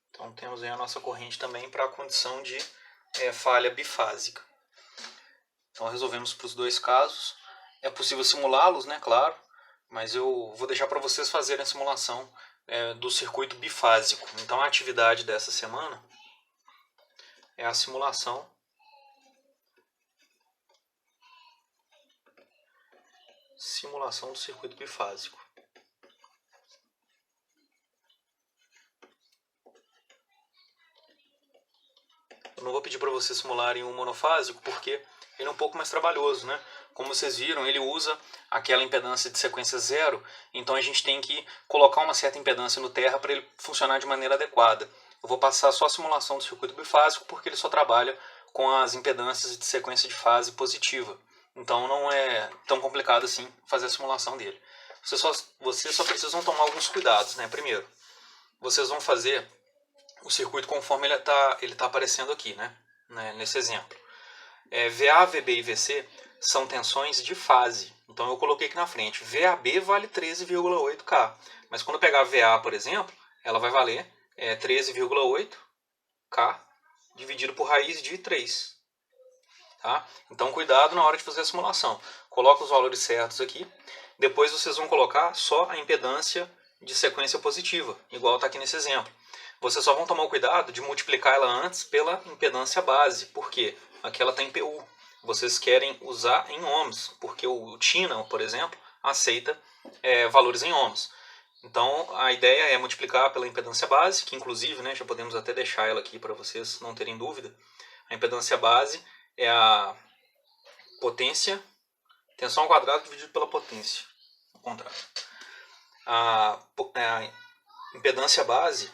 Então temos aí a nossa corrente também para a condição de falha bifásica. Então resolvemos para os dois casos. É possível simulá-los, né, claro, mas eu vou deixar para vocês fazerem a simulação do circuito bifásico. Então a atividade dessa semana é a simulação do circuito bifásico. Eu não vou pedir para vocês simularem um monofásico porque ele é um pouco mais trabalhoso, né? Como vocês viram, ele usa aquela impedância de sequência zero, então a gente tem que colocar uma certa impedância no terra para ele funcionar de maneira adequada. Eu vou passar só a simulação do circuito bifásico porque ele só trabalha com as impedâncias de sequência de fase positiva. Então não é tão complicado assim fazer a simulação dele. Vocês só precisam tomar alguns cuidados. Né? Primeiro, vocês vão fazer o circuito conforme ele tá aparecendo aqui, né? Nesse exemplo. VA, VB e VC são tensões de fase. Então eu coloquei aqui na frente. VAB vale 13,8K. Mas quando eu pegar VA, por exemplo, ela vai valer 13,8K dividido por raiz de 3. Tá? Então cuidado na hora de fazer a simulação. Coloca os valores certos aqui. Depois vocês vão colocar só a impedância de sequência positiva, igual está aqui nesse exemplo. Vocês só vão tomar o cuidado de multiplicar ela antes pela impedância base. Por quê? Aqui ela está em PU. Vocês querem usar em ohms, porque o TINA, por exemplo, aceita valores em ohms. Então a ideia é multiplicar pela impedância base, que inclusive, né, já podemos até deixar ela aqui para vocês não terem dúvida. A impedância base é a potência, tensão ao quadrado dividido pela potência. Ao contrário. A impedância base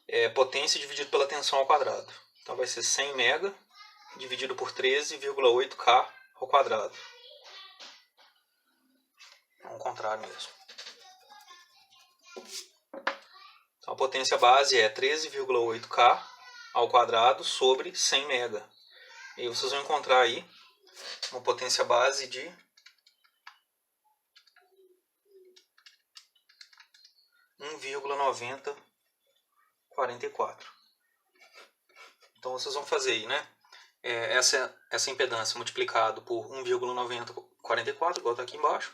é potência dividido pela tensão ao quadrado. Então vai ser 100 mega dividido por 13,8K ao quadrado. Ao contrário mesmo. Então a potência base é 13,8K ao quadrado sobre 100 mega. E vocês vão encontrar aí uma potência base de 1,9044. Então vocês vão fazer aí, né? Essa impedância multiplicado por 1,90 44, igual está aqui embaixo.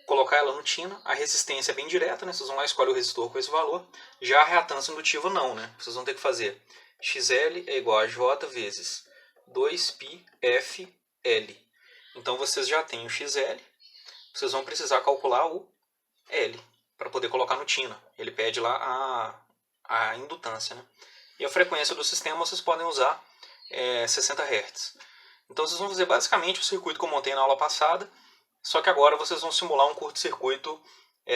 Colocar ela no tina, a resistência é bem direta, né? Vocês vão lá e escolhem o resistor com esse valor. Já a reatância indutiva não, né? Vocês vão ter que fazer XL é igual a J vezes 2πfL. Então vocês já têm o XL, vocês vão precisar calcular o L para poder colocar no tina. Ele pede lá a indutância, né? E a frequência do sistema vocês podem usar 60 Hz. Então vocês vão fazer basicamente o circuito que eu montei na aula passada, só que agora vocês vão simular um curto-circuito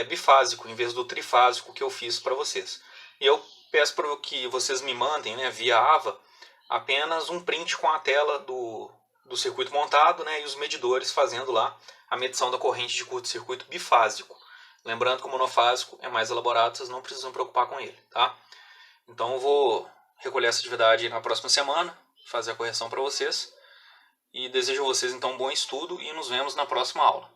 bifásico, em vez do trifásico que eu fiz para vocês. E eu peço para que vocês me mandem, né, via AVA, apenas um print com a tela do circuito montado, né, e os medidores fazendo lá a medição da corrente de curto-circuito bifásico. Lembrando que o monofásico é mais elaborado, vocês não precisam preocupar com ele, tá? Então eu vou recolher essa atividade na próxima semana, fazer a correção para vocês. E desejo a vocês então um bom estudo e nos vemos na próxima aula.